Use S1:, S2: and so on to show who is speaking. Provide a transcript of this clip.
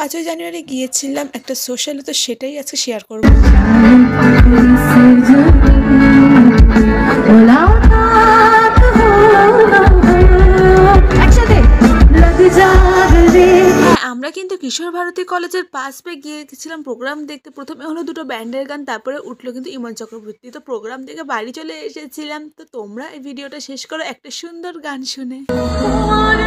S1: 5ই জানুয়ারি গিয়েছিলাম একটা সোশ্যালে, তো সেটাই আজকে শেয়ার করব। আমরা কিন্তু কিশোর ভারতী কলেজের পাশ পেয়ে গিয়েছিলাম প্রোগ্রাম দেখতে। প্রথমে হলো দুটো ব্যান্ডের গান, তারপরে উঠলো কিন্তু ইমন চক্রবর্তী। তো প্রোগ্রাম দেখে বাড়ি চলে এসেছিলাম। তো তোমরা এই ভিডিওটা শেষ করো একটা সুন্দর গান শুনে। তোমার